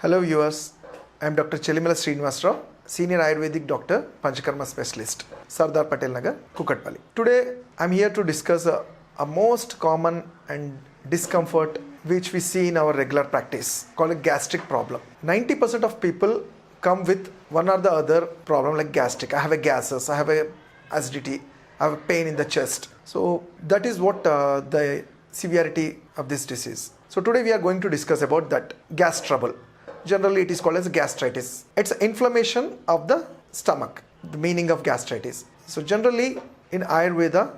Hello viewers, I am Dr. Srinivas, Senior Ayurvedic Doctor, Panchakarma Specialist, Sardar Patel Nagar, Kukatpalli. Today I am here to discuss a most common and discomfort which we see in our regular practice called a gastric problem. 90% of people come with one or the other problem like gastric. I have a gases, I have a acidity, I have a pain in the chest. So that is what the severity of this disease. So today we are going to discuss about that gas trouble. Generally it is called as gastritis. It's inflammation of the stomach, the meaning of gastritis. So generally in Ayurveda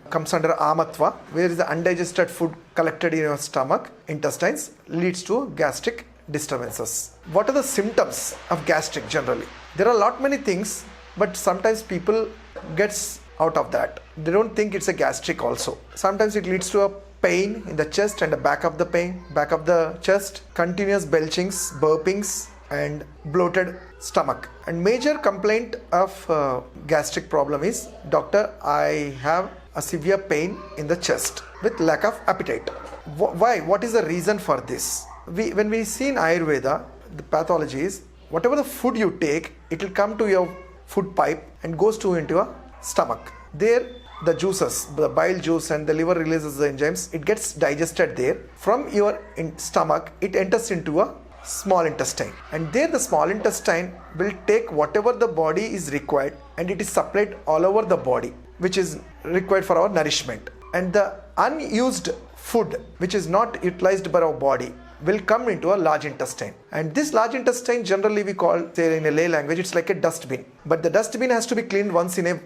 comes under amatva, where is the undigested food collected in your stomach, intestines, leads to gastric disturbances. What are the symptoms of gastric generally? There are many things, but sometimes people gets out of that. They don't think it's a gastric also. Sometimes it leads to a pain in the chest and the back of the chest, continuous belchings, burpings, and bloated stomach. And major complaint of gastric problem is, doctor, I have a severe pain in the chest with lack of appetite. Why? What is the reason for this? When we see in Ayurveda, the pathology is whatever the food you take, it will come to your food pipe and goes into your stomach. There the juices, the bile juice and the liver releases the enzymes, it gets digested there. From your stomach, it enters into a small intestine. And there the small intestine will take whatever the body is required and it is supplied all over the body, which is required for our nourishment. And the unused food, which is not utilized by our body, will come into a large intestine. And this large intestine generally we call, say in a lay language, it's like a dustbin. But the dustbin has to be cleaned once in a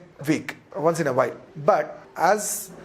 while. But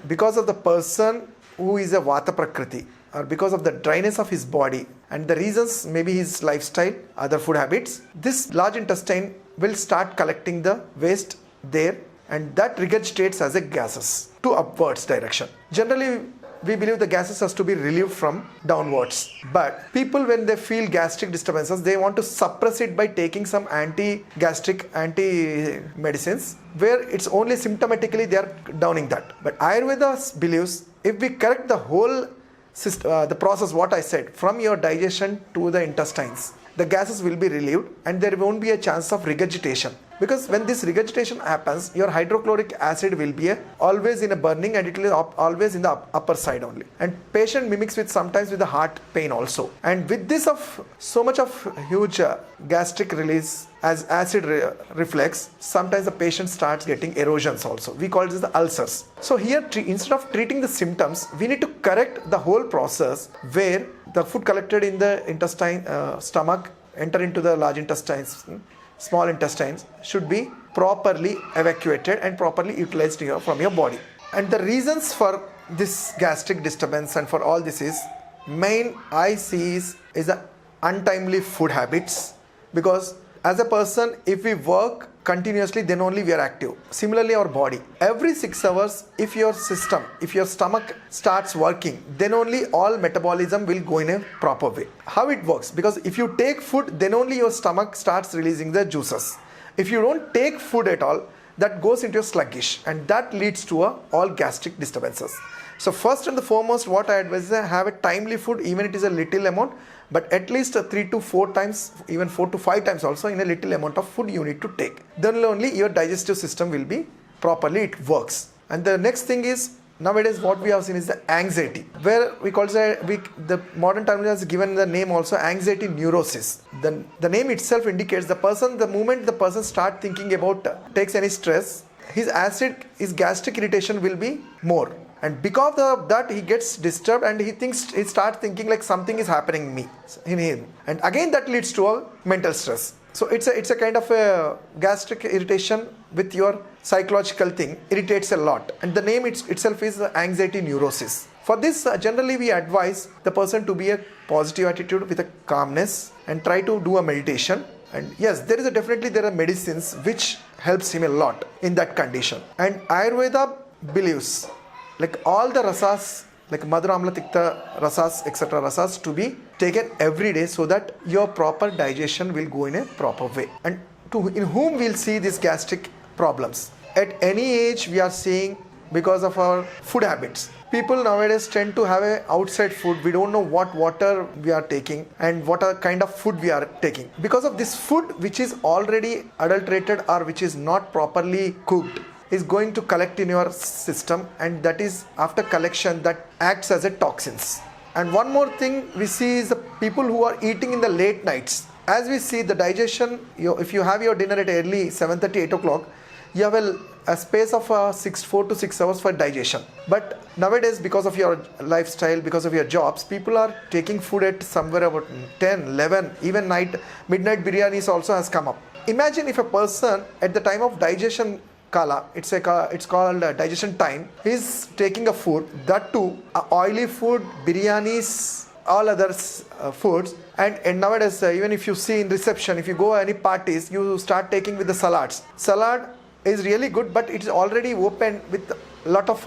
because of the person who is a Vata Prakriti, or because of the dryness of his body and the reasons, maybe his lifestyle, other food habits, this large intestine will start collecting the waste there, and that regurgitates as a gases to upwards direction. Generally we believe the gases has to be relieved from downwards. But people, when they feel gastric disturbances, they want to suppress it by taking some anti-gastric, anti-medicines, where it's only symptomatically they are downing that. But Ayurveda believes if we correct the whole system, the process, what I said, from your digestion to the intestines, the gases will be relieved and there won't be a chance of regurgitation. Because when this regurgitation happens, your hydrochloric acid will be always in a burning and it will always in the upper side only. And patient mimics with sometimes with the heart pain also. And with this of so much of huge gastric release as acid reflex, sometimes the patient starts getting erosions also. We call this the ulcers. So here, instead of treating the symptoms, we need to correct the whole process where the food collected in the intestine, stomach, enter into the large intestines, small intestines, should be properly evacuated and properly utilized from your body. And the reasons for this gastric disturbance and for all this is, main I see is the untimely food habits. Because as a person, if we work continuously, then only we are active. Similarly, our body. Every 6 hours, if your stomach starts working, then only all metabolism will go in a proper way. How it works? Because if you take food, then only your stomach starts releasing the juices. If you don't take food at all, that goes into a sluggish, and that leads to all gastric disturbances. So first and the foremost, what I advise is have a timely food, even it is a little amount, but at least 3 to 4 times, even 4 to 5 times also in a little amount of food you need to take. Then only your digestive system will be properly, it works. And the next thing is, nowadays what we have seen is the anxiety, where we call the modern term has given the name also anxiety neurosis. The name itself indicates the moment the person start thinking about, takes any stress, his gastric irritation will be more. And because of that, he gets disturbed and he starts thinking like something is happening in him. And again, that leads to a mental stress. So it's a kind of a gastric irritation with your psychological thing, irritates a lot. And the name itself is anxiety neurosis. For this, generally we advise the person to be a positive attitude with a calmness and try to do a meditation. And yes, there are medicines which helps him a lot in that condition. And Ayurveda believes like all the rasas, like Madhura, Amla, Tikta, rasas, etc. rasas to be taken every day so that your proper digestion will go in a proper way. And in whom we'll see these gastric problems? At any age we are seeing because of our food habits. People nowadays tend to have a outside food. We don't know what water we are taking and what kind of food we are taking. Because of this food which is already adulterated or which is not properly cooked is going to collect in your system, and that is after collection that acts as a toxins. And one more thing we see is the people who are eating in the late nights. As we see the digestion, if you have your dinner at early 7:30, 8 o'clock, you have a space of 4 to 6 hours for digestion. But nowadays, because of your lifestyle, because of your jobs, people are taking food at somewhere about 10, 11, even midnight biryanis also has come up. Imagine if a person at the time of digestion kala, it's called digestion time, is taking a food, that too, oily food, biryanis, all other foods, and nowadays even if you see in reception, if you go any parties, you start taking with the salads. Salad is really good, but it's already open with a lot of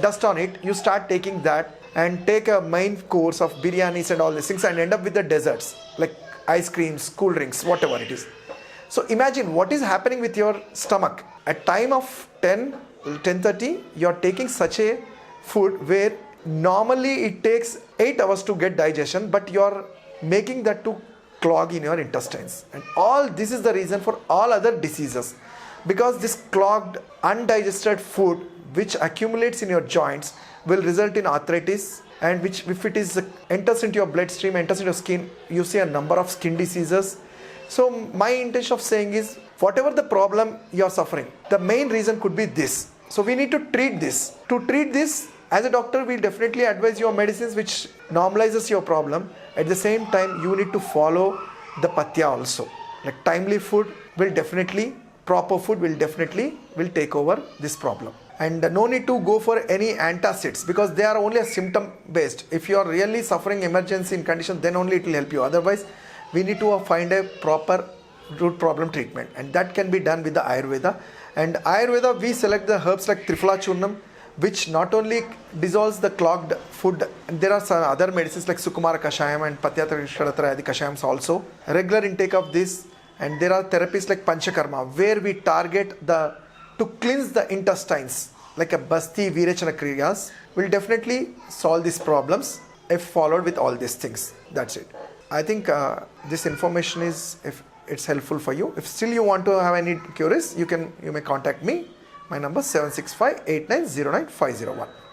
dust on it. You start taking that and take a main course of biryanis and all these things and end up with the desserts like ice creams, cool drinks, whatever it is. So imagine what is happening with your stomach. At time of 10:30, you are taking such a food where normally it takes 8 hours to get digestion, but you are making that to clog in your intestines. And all this is the reason for all other diseases. Because this clogged, undigested food which accumulates in your joints will result in arthritis, and which if it is enters into your bloodstream, enters into your skin, you see a number of skin diseases. So my intention of saying is, whatever the problem you are suffering, the main reason could be this. So we need to treat this. To treat this, as a doctor, we definitely advise you medicines which normalizes your problem. At the same time, you need to follow the patya also. Like timely food will definitely, proper food will definitely take over this problem. And no need to go for any antacids because they are only a symptom based. If you are really suffering emergency in condition, then only it will help you. Otherwise, we need to find a proper root problem treatment, and that can be done with the Ayurveda. And Ayurveda, we select the herbs like Triphala Churnam, which not only dissolves the clogged food, and there are some other medicines like Sukumara Kashayam and Patyatra Kashayams also. Regular intake of this, and there are therapies like Panchakarma, where we target to cleanse the intestines, like a Basti Virechana Kriyas, will definitely solve these problems if followed with all these things. That's it. I think this information if it's helpful for you. If still you want to have any queries, you may contact me. My number is 765 8909 501.